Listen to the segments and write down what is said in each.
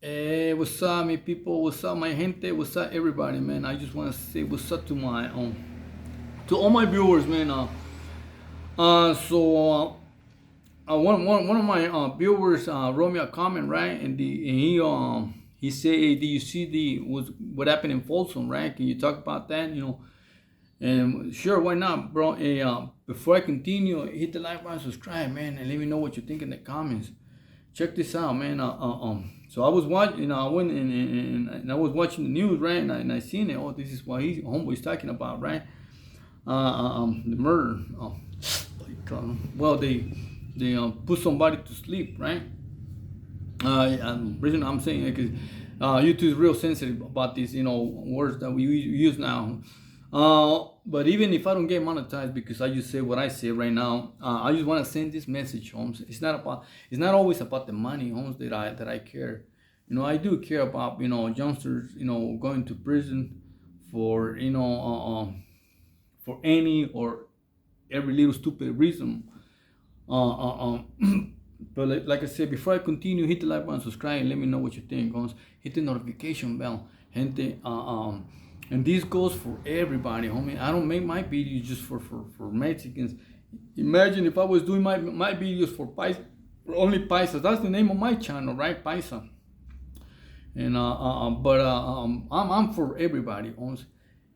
Hey, what's up, me people? What's up, my gente? What's up, everybody, man? I just want to say what's up to my to all my viewers, man. One of my viewers wrote me a comment, right? And he said, hey, "Do you see what happened in Folsom, right? Can you talk about that? And sure, why not, bro? Hey, before I continue, hit the like button, subscribe, man, and let me know what you think in the comments. Check this out, man. So I was watching, I went and I was watching the news, right? And I seen it. Oh, this is what homeboy's talking about, right? The murder. Well, they put somebody to sleep, right? Reason I'm saying it because YouTube is real sensitive about these, words that we use now. But even if I don't get monetized because I just say what I say right now, I just want to send this message, Holmes. It's not always about the money, Holmes, that I care. I do care about youngsters, going to prison for for any or every little stupid reason. But like I said, before I continue, hit the like button, subscribe, and let me know what you think. Guys. Hit the notification bell, gente. And this goes for everybody, homie. I don't make my videos just for Mexicans. Imagine if I was doing my videos for only Paisas. That's the name of my channel, right? Paisa. And I'm for everybody, homies.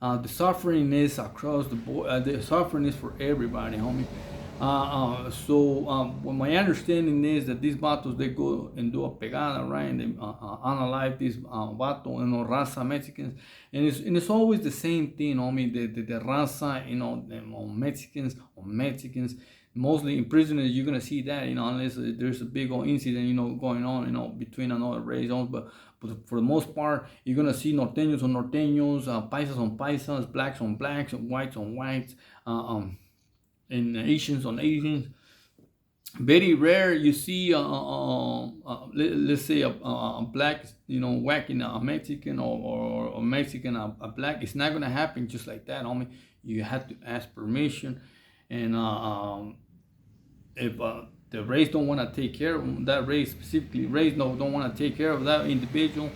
The suffering is across the board. The suffering is for everybody, homie. Well, my understanding is that these vatos they go and do a pegada, right? And they analyze these vato, raza Mexicans, and it's always the same thing, homie. The raza, Mexicans. Mostly in prisoners, you're gonna see that, unless there's a big old incident, going on, between another race, but for the most part, you're gonna see norteños on norteños, paisas on paisas, blacks on blacks, and whites on whites, and Asians on Asians. Very rare you see, let's say a black, whacking a Mexican, or a Mexican a black. It's not gonna happen just like that, homie. You have to ask permission, and if the race don't want to take care of that race, specifically race don't want to take care of that individual,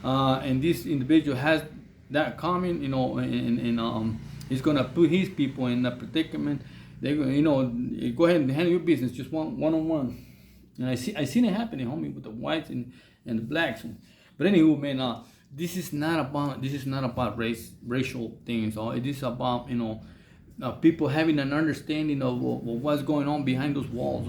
and this individual has that common, and he's gonna put his people in a predicament. They go, go ahead and handle your business just one on one. And I seen it happening, homie, with the whites and the blacks. But anywho, man, this is not about racial things. It is about people having an understanding of what's going on behind those walls.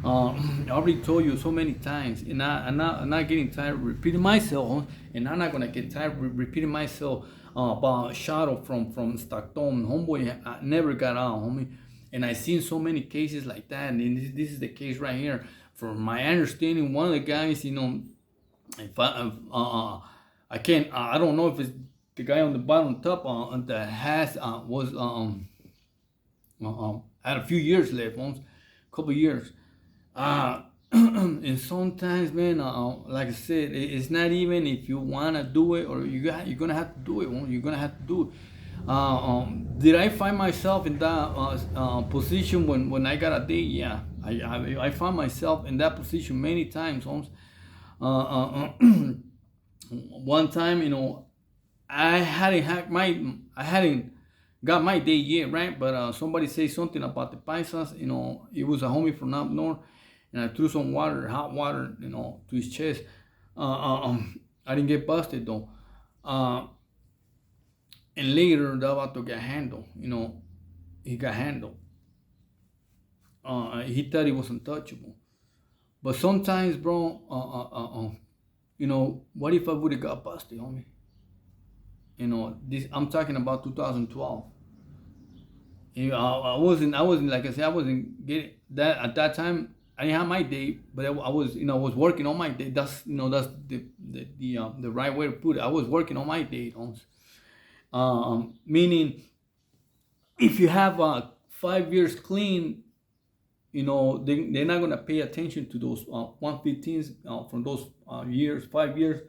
I already told you so many times, and I'm not getting tired of repeating myself, and I'm not gonna get tired of repeating myself about Shadow from Stockton. Homeboy never got out, homie. And I seen so many cases like that, and this is the case right here. From my understanding, one of the guys, if I can't, I don't know if it's the guy on the bottom top that has was had a few years left, almost a couple years. And sometimes, man, like I said, it's not even if you wanna do it or you're gonna have to do it. You're gonna have to do it. Did I find myself in that position when I got a date? Yeah, I found myself in that position many times, Holmes. One time, I hadn't got my date yet, right? But somebody said something about the paisas. It was a homie from up north, and I threw some hot water, to his chest. I didn't get busted though. And later, that vato got handled. He got handled. He thought he was untouchable. But sometimes, bro, what if I would have got busted, homie? This I'm talking about 2012. I wasn't like I said, I wasn't getting that at that time. I didn't have my date, but I was, I was working on my date. That's the right way to put it. I was working on my date, meaning if you have 5 years clean, they're not gonna pay attention to those 115s from those years, 5 years,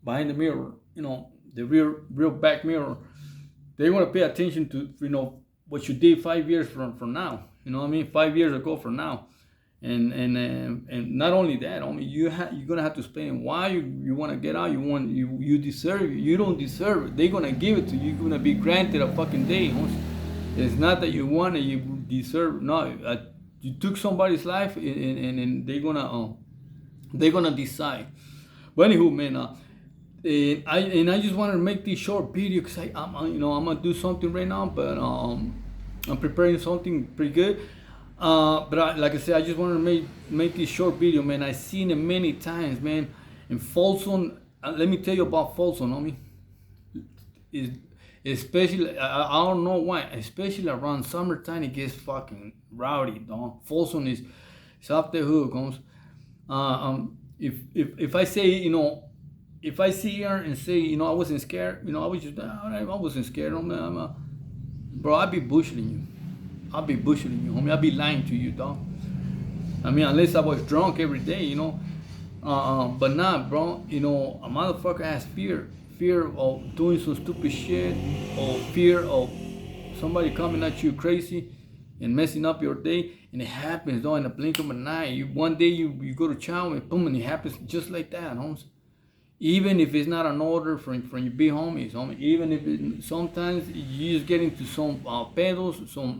behind the mirror, the real back mirror. They want to pay attention to what you did 5 years from now. You know what I mean? 5 years ago from now. And not only that, I mean, you're gonna have to explain why you want to get out. You deserve it. You don't deserve it. They're gonna give it to you. You're gonna be granted a fucking day. It's not that you want it. You deserve. No, you took somebody's life, and they're gonna decide. But anywho, man, I just wanted to make this short video because I'm gonna do something right now, but I'm preparing something pretty good. But like I said, I just wanted to make this short video, man. I've seen it many times, man. In Folsom, let me tell you about Folsom, homie. Especially, I don't know why, especially around summertime, it gets fucking rowdy, dog. Folsom is off the hook, homes. If I say, if I sit here and say, I wasn't scared, I was just, I wasn't scared, bro, I'd be bullshitting you. I'll be bullshitting you, homie. I'll be lying to you, dog. I mean, unless I was drunk every day, but not, bro. A motherfucker has fear of doing some stupid shit, or fear of somebody coming at you crazy and messing up your day, and it happens, though, in a blink of an eye. One day you go to chow and boom, and it happens just like that, homes. Even if it's not an order from your big homies, homie. Even if sometimes you just get into some pedos, some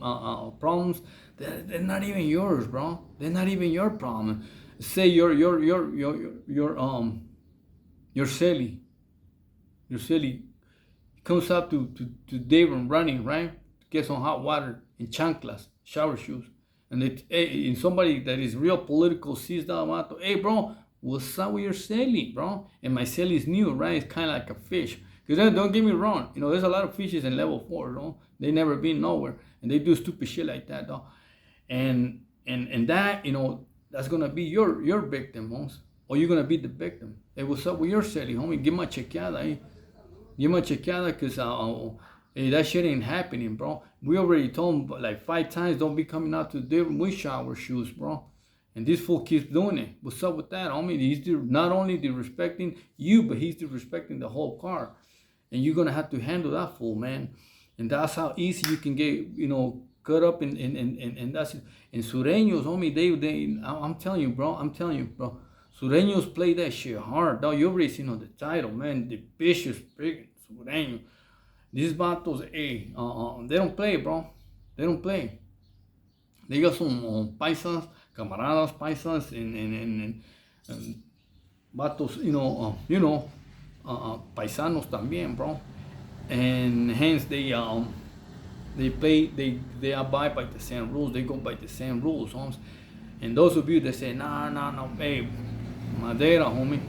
problems they're not even yours, bro. They're not even your problem. Say your silly comes up to Devon running, right? Get some hot water in chanclas, shower shoes, and somebody that is real political sees that, hey, bro. What's up with your celly, bro? And my celly is new, right? It's kind of like a fish. Because don't get me wrong, there's a lot of fishes in level 4, though. They never been nowhere, and they do stupid shit like that, though. And that, that's gonna be your victim, homes. Or you're gonna be the victim. Hey, what's up with your celly, homie? Give my chequeada, eh? Give my chequeada, cause hey, that shit ain't happening, bro. We already told him like 5 times, don't be coming out to the with shower shoes, bro. And this fool keeps doing it. What's up with that, homie? He's not only disrespecting you, but he's disrespecting the whole car. And you're gonna have to handle that fool, man. And that's how easy you can get, caught up in that's it. And Sureños, homie, I'm telling you, bro. Sureños play that shit hard, dog. You already seen on the title, man. The vicious freaking Sureños. These vatos, hey, they don't play, bro. They don't play. They got some paisas, camaradas, paisas, and vatos, paisanos también, bro. And hence they abide by the same rules. They go by the same rules, homes. And those of you that say, no, hey, Madera, homie,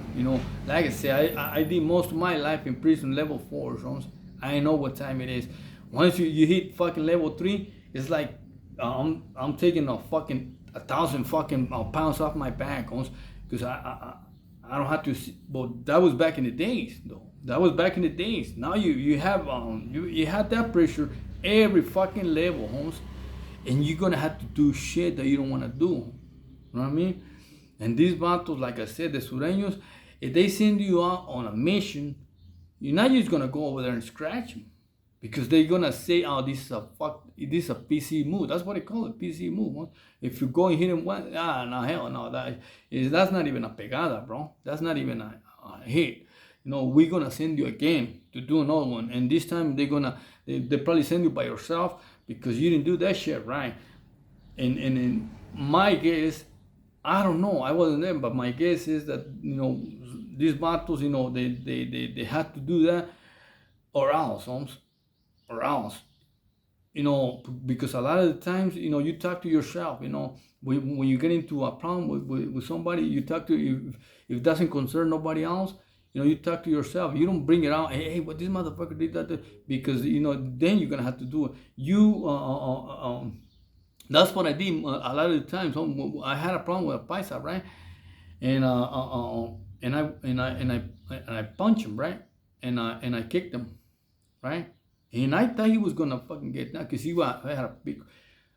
like I say, I did most of my life in prison level 4, homes. I know what time it is. Once you hit fucking level 3, it's like I'm taking 1,000 fucking pounds off my back, because I don't have to. But that was back in the days, though. That was back in the days. Now you have you have that pressure every fucking level, homes, and you're gonna have to do shit that you don't want to do. You know what I mean? And these vatos, like I said, the Sureños, if they send you out on a mission, you're not just gonna go over there and scratch them. Because they're gonna say, oh, this is a PC move. That's what they call it, PC move. Huh? If you go and hit him once, no, hell no. That's not even a pegada, bro. That's not even a hit. We're gonna send you again to do another one. And this time they probably send you by yourself because you didn't do that shit right. And my guess, I don't know, I wasn't there, but my guess is that, these battles, they had to do that or else, homes. Or else, because a lot of the times, you talk to yourself, when you get into a problem with somebody, you talk to, if it doesn't concern nobody else, you talk to yourself. You don't bring it out, hey, what this motherfucker did that, because, then you're going to have to do it. That's what I did a lot of the times. I had a problem with a paisa, right? And I punched him, right? And I kicked him, right? And I thought he was gonna fucking get down because he had a big,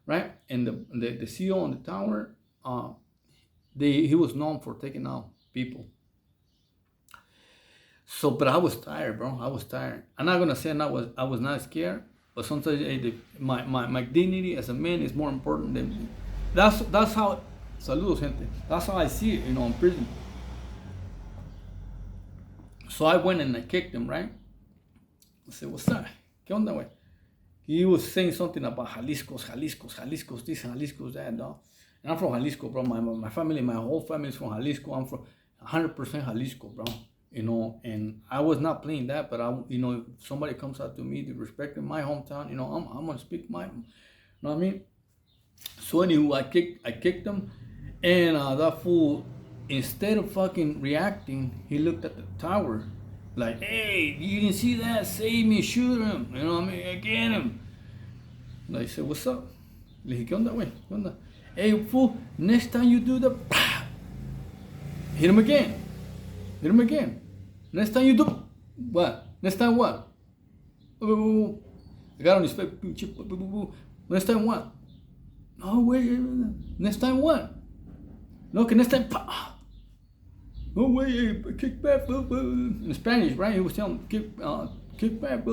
right? And the CEO on the tower, he was known for taking out people. So, but I was tired, bro. I was tired. I'm not gonna say I was not scared, but sometimes my dignity as a man is more important than. That's how Saludos, gente. That's how I see it, in prison. So I went and I kicked him, right? I said, what's up? ¿Qué onda, güey? He was saying something about Jalisco's, this, Jalisco's that, dog. And I'm from Jalisco, bro. My family, my whole family is from Jalisco. I'm from 100% Jalisco, bro. And I was not playing that, but if somebody comes out to me, they respect my hometown, I'm gonna speak my, what I mean? So anyway, I kicked him, and that fool, instead of fucking reacting, he looked at the tower, like, hey, you didn't see that? Save me, shoot him, I get him. And I said, what's up? Le dije, ¿qué onda, güey? ¿Qué onda? Hey, fool, next time you do that, hit him again. Hit him again. Next time you do, what? Next time what? I got on his face. Next time what? No, wait. Next time what? No, okay, next time. No, wait. Kick back. In Spanish, right? He was telling him, kick back.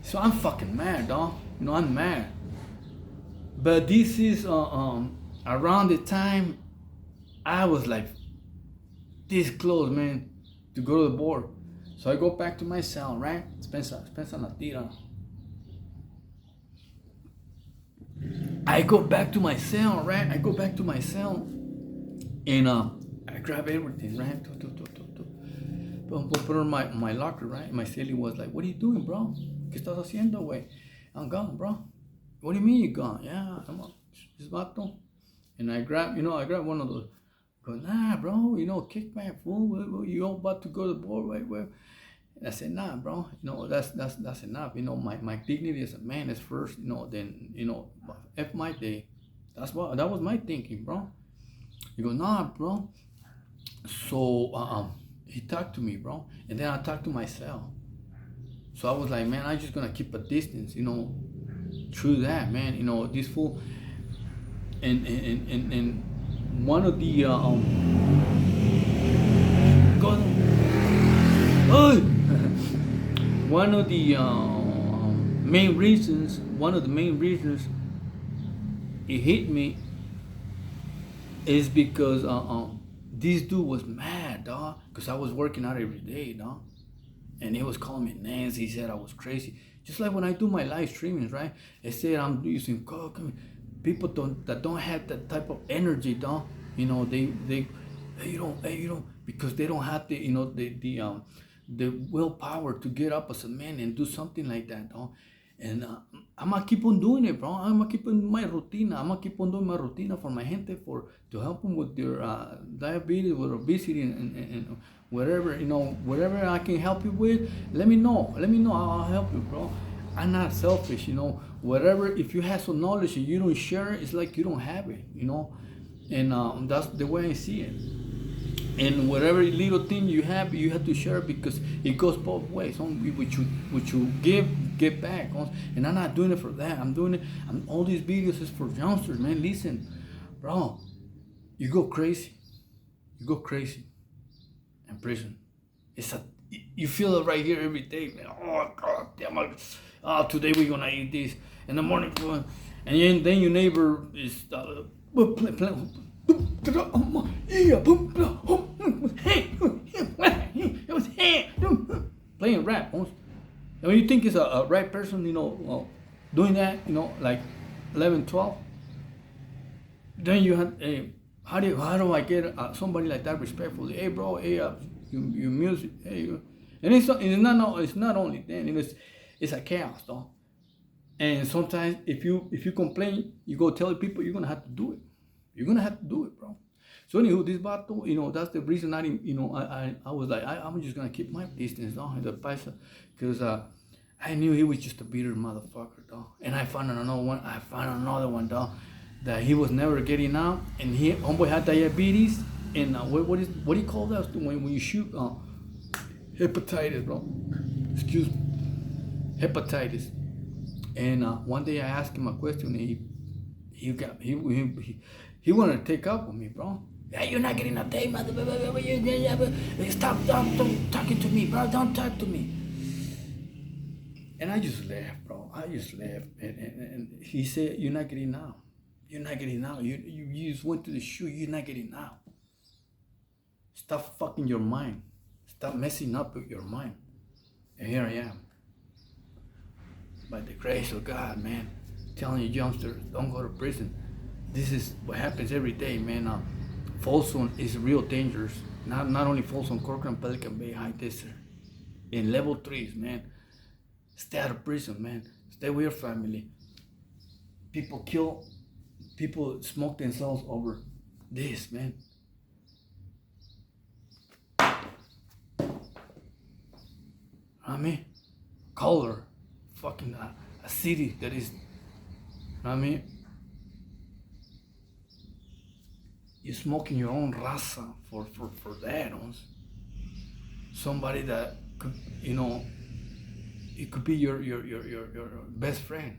So I'm fucking mad, dog. I'm mad. But this is around the time I was like this close, man, to go to the board. So I go back to my cell, right? Spencer na tira. I go back to my cell, right? And I grab everything, right? Put it in my locker, right? My celly was like, what are you doing, bro? ¿Qué estás haciendo, güey? I'm gone, bro. What do you mean you gone? Yeah, come on. This vato. And I grab one of those. Go, nah, bro, kick back, fool. You all about to go to the board, right? Well, I said, nah, bro, that's enough. My dignity as a man is first, then, F my day. That was my thinking, bro. He goes, nah, bro. So, he talked to me, bro. And then I talked to myself. So I was like, man, I'm just gonna keep a distance, through that, man. This fool, and one of the one of the main reasons it hit me is because this dude was mad, dog, because I was working out every day, dog, and he was calling me names. He said I was crazy, just like when I do my live streamings, right? They say I'm using coke. People that don't have that type of energy, dog. They because they don't have the willpower to get up as a man and do something like that, dog. And I'm gonna keep on doing it, bro. I'm gonna keep on my routine. I'm gonna keep on doing my routine for my gente to help them with their diabetes, with obesity, and whatever whatever I can help you with. Let me know. I'll help you, bro. I'm not selfish, whatever. If you have some knowledge and you don't share it, it's like you don't have it, and that's the way I see it. And whatever little thing you have to share, because it goes both ways. What you give back. And I'm not doing it for that. I'm doing it. All these videos is for youngsters, man. Listen, bro, you go crazy in prison. You feel it right here every day, man. Oh God damn it. Today we're gonna eat this in the morning, and then your neighbor is playing rap. And when you think it's a right person, doing that, like 11, 12, then you have, hey, how do I get somebody like that respectfully? Hey, bro, hey, your music, hey, and it's not only then, it's a chaos, though. And sometimes if you complain, you go tell people, you're gonna have to do it. You're gonna have to do it, bro. So anywho, this battle, that's the reason I was like, I'm just gonna keep my distance, dog, the paisa, because I knew he was just a bitter motherfucker, dog. And I found another one, dog, that he was never getting out, and homeboy had diabetes, and what do you call that when you shoot? Hepatitis, bro. Excuse me. Hepatitis. And one day I asked him a question, and he wanted to take up with me, bro. Yeah, you're not getting up there, motherfucker. Stop talking to me, bro. Don't talk to me. And I just laughed, bro. And he said, you're not getting out. You're not getting out. You just went to the shoe. You're not getting out. Stop fucking your mind. Stop messing up with your mind. And here I am. By the grace of God, man. Telling you youngsters, don't go to prison. This is what happens every day, man. Folsom is real dangerous. Not only Folsom, Corcoran, Pelican Bay, High Desert. In level 3s, man. Stay out of prison, man. Stay with your family. People smoke themselves over this, man. I mean, color, fucking a city that is, I mean, you're smoking your own raza for that, somebody that could, it could be your best friend,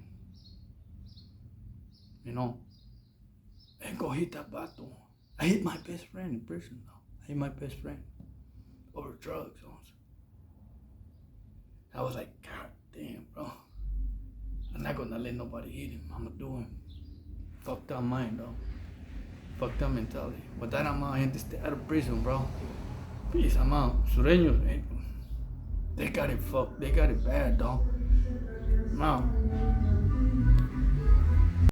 and go hit that battle. I hit my best friend in prison now. I hit my best friend over drugs, I was like, God damn, bro. I'm not gonna let nobody hit him. I'm gonna do him. Fucked up mind, bro. Fucked up mentality. But that amount, gente stay out of prison, bro. Peace, amount. Sureños, they got it fucked. They got it bad, dog. Now,